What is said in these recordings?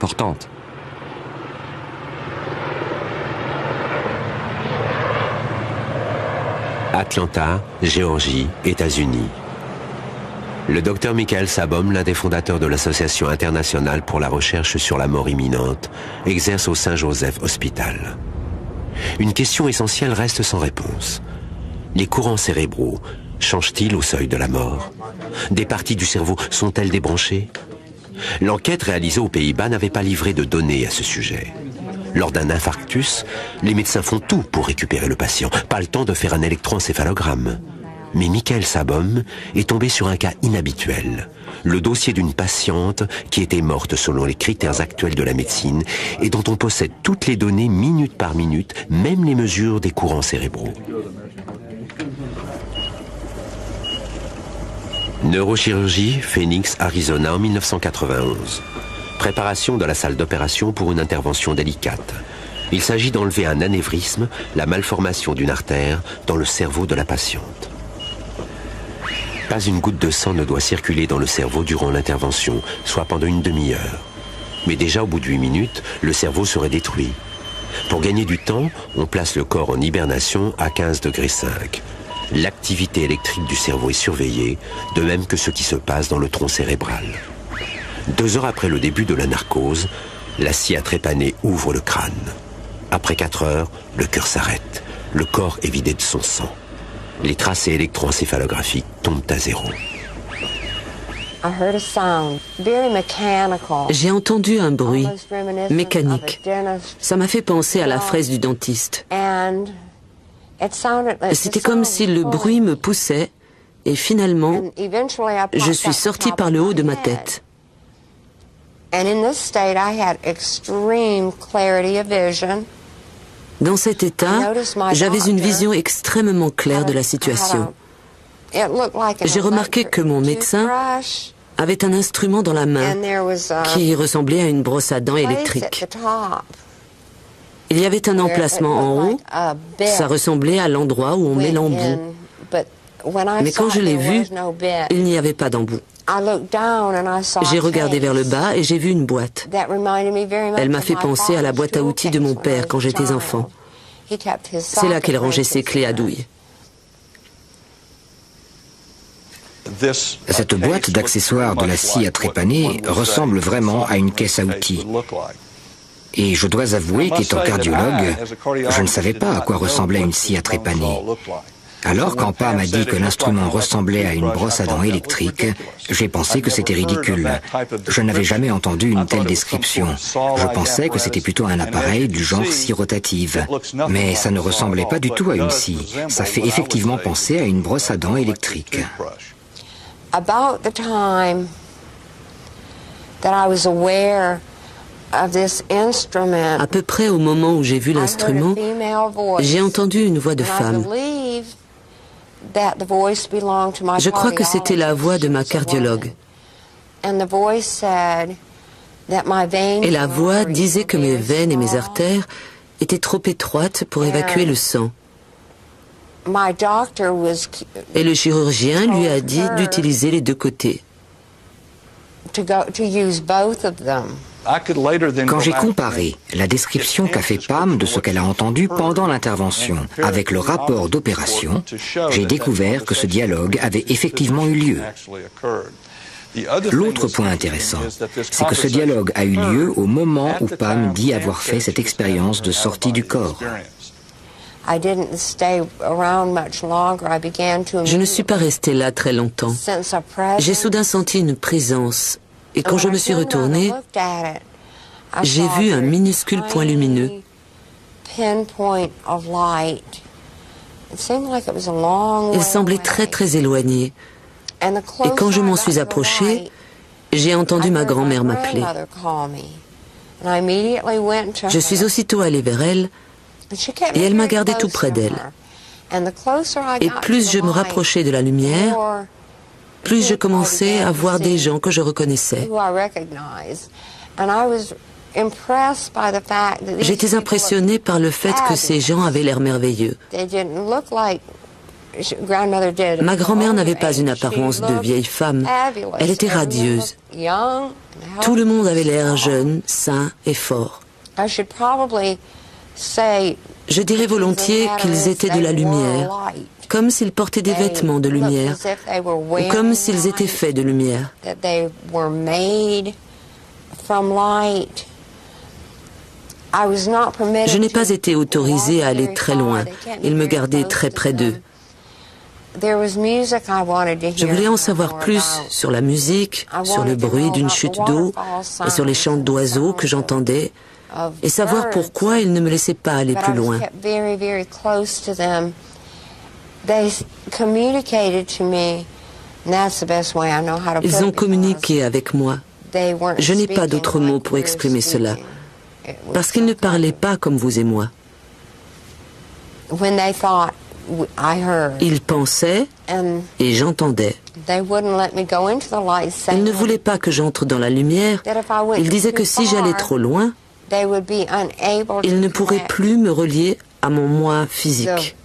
importante. Atlanta, Géorgie, États-Unis. Le docteur Michael Sabom, l'un des fondateurs de l'Association internationale pour la recherche sur la mort imminente, exerce au Saint-Joseph Hospital. Une question essentielle reste sans réponse. Les courants cérébraux changent-ils au seuil de la mort? Des parties du cerveau sont-elles débranchées? L'enquête réalisée aux Pays-Bas n'avait pas livré de données à ce sujet. Lors d'un infarctus, les médecins font tout pour récupérer le patient. Pas le temps de faire un électroencéphalogramme. Mais Michael Sabom est tombé sur un cas inhabituel. Le dossier d'une patiente qui était morte selon les critères actuels de la médecine et dont on possède toutes les données minute par minute, même les mesures des courants cérébraux. Neurochirurgie, Phoenix, Arizona en 1991. Préparation de la salle d'opération pour une intervention délicate. Il s'agit d'enlever un anévrisme, la malformation d'une artère, dans le cerveau de la patiente. Pas une goutte de sang ne doit circuler dans le cerveau durant l'intervention, soit pendant une demi-heure. Mais déjà au bout de 8 minutes, le cerveau serait détruit. Pour gagner du temps, on place le corps en hibernation à 15 degrés 5. L'activité électrique du cerveau est surveillée, de même que ce qui se passe dans le tronc cérébral. 2 heures après le début de la narcose, la scie à trépaner ouvre le crâne. Après 4 heures, le cœur s'arrête. Le corps est vidé de son sang. Les tracés électroencéphalographiques tombent à zéro. J'ai entendu un bruit mécanique. Ça m'a fait penser à la fraise du dentiste. C'était comme si le bruit me poussait et finalement, je suis sortie par le haut de ma tête. Dans cet état, j'avais une vision extrêmement claire de la situation. J'ai remarqué que mon médecin avait un instrument dans la main qui ressemblait à une brosse à dents électrique. Il y avait un emplacement en haut, ça ressemblait à l'endroit où on met l'embout. Mais quand je l'ai vu, il n'y avait pas d'embout. J'ai regardé vers le bas et j'ai vu une boîte. Elle m'a fait penser à la boîte à outils de mon père quand j'étais enfant. C'est là qu'il rangeait ses clés à douille. Cette boîte d'accessoires de la scie à trépaner ressemble vraiment à une caisse à outils. Et je dois avouer qu'étant cardiologue, je ne savais pas à quoi ressemblait une scie à trépaner. Alors, quand Pa m'a dit que l'instrument ressemblait à une brosse à dents électrique, j'ai pensé que c'était ridicule. Je n'avais jamais entendu une telle description. Je pensais que c'était plutôt un appareil du genre scie rotative. Mais ça ne ressemblait pas du tout à une scie. Ça fait effectivement penser à une brosse à dents électrique. À peu près au moment où j'ai vu l'instrument, j'ai entendu une voix de femme. Je crois que c'était la voix de ma cardiologue. Et la voix disait que mes veines et mes artères étaient trop étroites pour évacuer le sang. Et le chirurgien lui a dit d'utiliser les 2 côtés. Quand j'ai comparé la description qu'a fait Pam de ce qu'elle a entendu pendant l'intervention avec le rapport d'opération, j'ai découvert que ce dialogue avait effectivement eu lieu. L'autre point intéressant, c'est que ce dialogue a eu lieu au moment où Pam dit avoir fait cette expérience de sortie du corps. Je ne suis pas restée là très longtemps. J'ai soudain senti une présence. Et quand je me suis retournée, j'ai vu un minuscule point lumineux. Il semblait très très éloigné. Et quand je m'en suis approchée, j'ai entendu ma grand-mère m'appeler. Je suis aussitôt allée vers elle et elle m'a gardé tout près d'elle. Et plus je me rapprochais de la lumière, plus je commençais à voir des gens que je reconnaissais. J'étais impressionnée par le fait que ces gens avaient l'air merveilleux. Ma grand-mère n'avait pas une apparence de vieille femme. Elle était radieuse. Tout le monde avait l'air jeune, sain et fort. Je dirais volontiers qu'ils étaient de la lumière, comme s'ils portaient des vêtements de lumière, ou comme s'ils étaient faits de lumière. Je n'ai pas été autorisée à aller très loin. Ils me gardaient très près d'eux. Je voulais en savoir plus sur la musique, sur le bruit d'une chute d'eau et sur les chants d'oiseaux que j'entendais, et savoir pourquoi ils ne me laissaient pas aller plus loin. Ils ont communiqué avec moi. Je n'ai pas d'autres mots pour exprimer cela, parce qu'ils ne parlaient pas comme vous et moi. Ils pensaient et j'entendais. Ils ne voulaient pas que j'entre dans la lumière. Ils disaient que si j'allais trop loin, ils ne pourraient plus me relier à mon moi physique.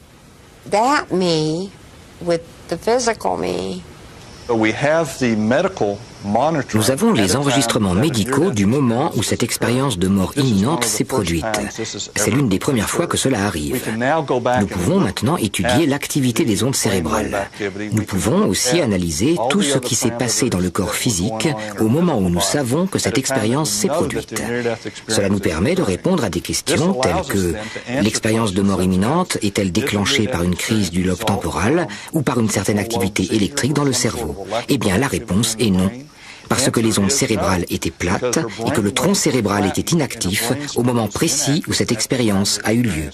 Nous avons les enregistrements médicaux du moment où cette expérience de mort imminente s'est produite. C'est l'une des premières fois que cela arrive. Nous pouvons maintenant étudier l'activité des ondes cérébrales. Nous pouvons aussi analyser tout ce qui s'est passé dans le corps physique au moment où nous savons que cette expérience s'est produite. Cela nous permet de répondre à des questions telles que l'expérience de mort imminente est-elle déclenchée par une crise du lobe temporal ou par une certaine activité électrique dans le cerveau? Eh bien, la réponse est non. Parce que les ondes cérébrales étaient plates et que le tronc cérébral était inactif au moment précis où cette expérience a eu lieu.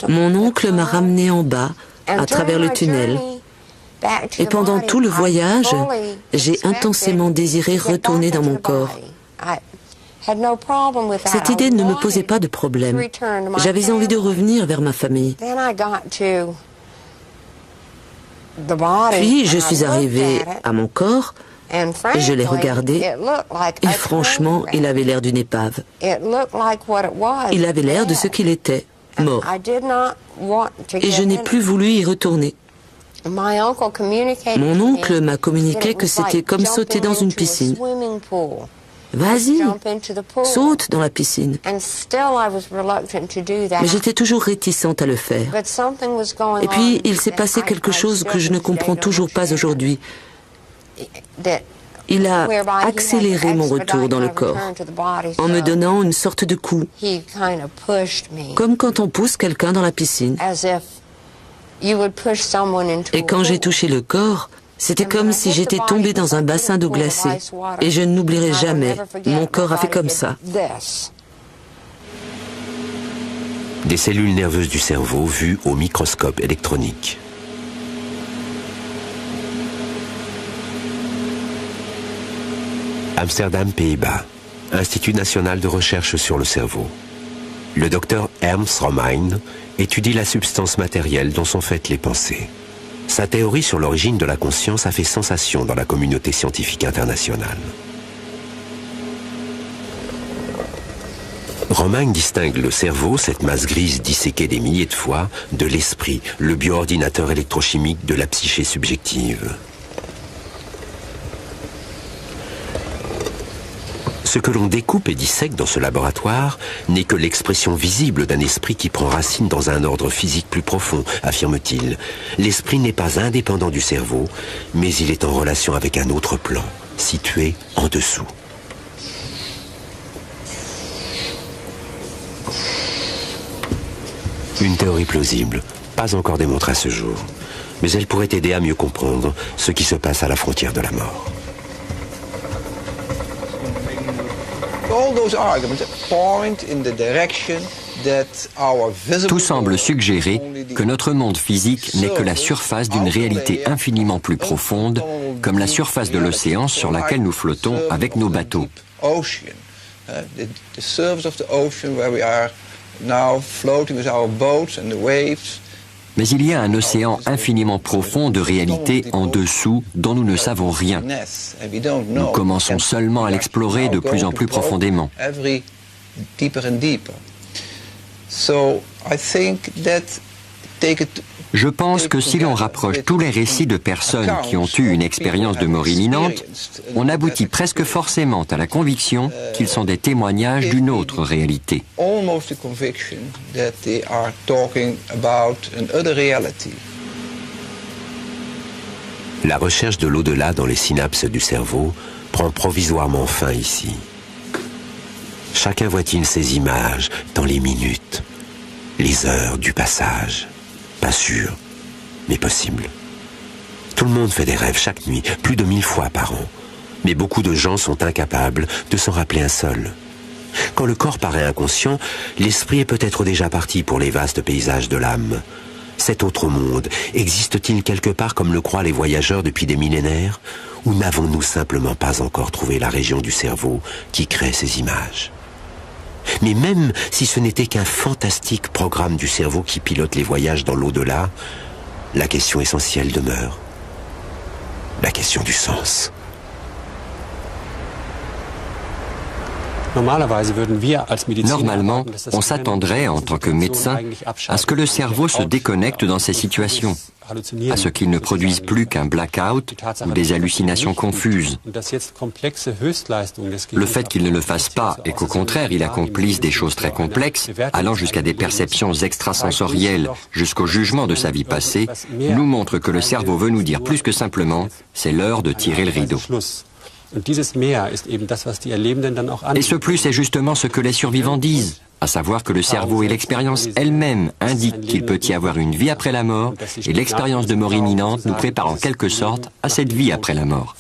Mon oncle m'a ramené en bas, à travers le tunnel. Et pendant tout le voyage, j'ai intensément désiré retourner dans mon corps. Cette idée ne me posait pas de problème. J'avais envie de revenir vers ma famille. Puis je suis arrivée à mon corps, et je l'ai regardé, et franchement, il avait l'air d'une épave. Il avait l'air de ce qu'il était, mort. Et je n'ai plus voulu y retourner. Mon oncle m'a communiqué que c'était comme sauter dans une piscine. Vas-y, saute dans la piscine. Mais j'étais toujours réticente à le faire. Et puis, il s'est passé quelque chose que je ne comprends toujours pas aujourd'hui. Il a accéléré mon retour dans le corps, en me donnant une sorte de coup, comme quand on pousse quelqu'un dans la piscine. Et quand j'ai touché le corps, c'était comme si j'étais tombée dans un bassin d'eau glacée. Et je n'oublierai jamais, mon corps a fait comme ça. Des cellules nerveuses du cerveau vues au microscope électronique. Amsterdam, Pays-Bas. Institut national de recherche sur le cerveau. Le docteur Ernst Romein étudie la substance matérielle dont sont faites les pensées. Sa théorie sur l'origine de la conscience a fait sensation dans la communauté scientifique internationale. Romein distingue le cerveau, cette masse grise disséquée des milliers de fois, de l'esprit, le bioordinateur électrochimique de la psyché subjective. Ce que l'on découpe et dissèque dans ce laboratoire n'est que l'expression visible d'un esprit qui prend racine dans un ordre physique plus profond, affirme-t-il. L'esprit n'est pas indépendant du cerveau, mais il est en relation avec un autre plan, situé en dessous. Une théorie plausible, pas encore démontrée à ce jour, mais elle pourrait aider à mieux comprendre ce qui se passe à la frontière de la mort. Tout semble suggérer que notre monde physique n'est que la surface d'une réalité infiniment plus profonde, comme la surface de l'océan sur laquelle nous flottons avec nos bateaux. Mais il y a un océan infiniment profond de réalité en dessous dont nous ne savons rien. Nous commençons seulement à l'explorer de plus en plus profondément. Je pense que si l'on rapproche tous les récits de personnes qui ont eu une expérience de mort imminente, on aboutit presque forcément à la conviction qu'ils sont des témoignages d'une autre réalité. La recherche de l'au-delà dans les synapses du cerveau prend provisoirement fin ici. Chacun voit-il ces images dans les minutes, les heures du passage? Pas sûr, mais possible. Tout le monde fait des rêves chaque nuit, plus de 1000 fois par an. Mais beaucoup de gens sont incapables de s'en rappeler un seul. Quand le corps paraît inconscient, l'esprit est peut-être déjà parti pour les vastes paysages de l'âme. Cet autre monde existe-t-il quelque part comme le croient les voyageurs depuis des millénaires? Ou n'avons-nous simplement pas encore trouvé la région du cerveau qui crée ces images? Mais même si ce n'était qu'un fantastique programme du cerveau qui pilote les voyages dans l'au-delà, la question essentielle demeure. La question du sens. Normalement, on s'attendrait, en tant que médecin, à ce que le cerveau se déconnecte dans ces situations, à ce qu'il ne produise plus qu'un blackout ou des hallucinations confuses. Le fait qu'il ne le fasse pas et qu'au contraire il accomplisse des choses très complexes, allant jusqu'à des perceptions extrasensorielles, jusqu'au jugement de sa vie passée, nous montre que le cerveau veut nous dire plus que simplement « c'est l'heure de tirer le rideau ». Et ce plus est justement ce que les survivants disent, à savoir que le cerveau et l'expérience elle-même indiquent qu'il peut y avoir une vie après la mort, et l'expérience de mort imminente nous prépare en quelque sorte à cette vie après la mort.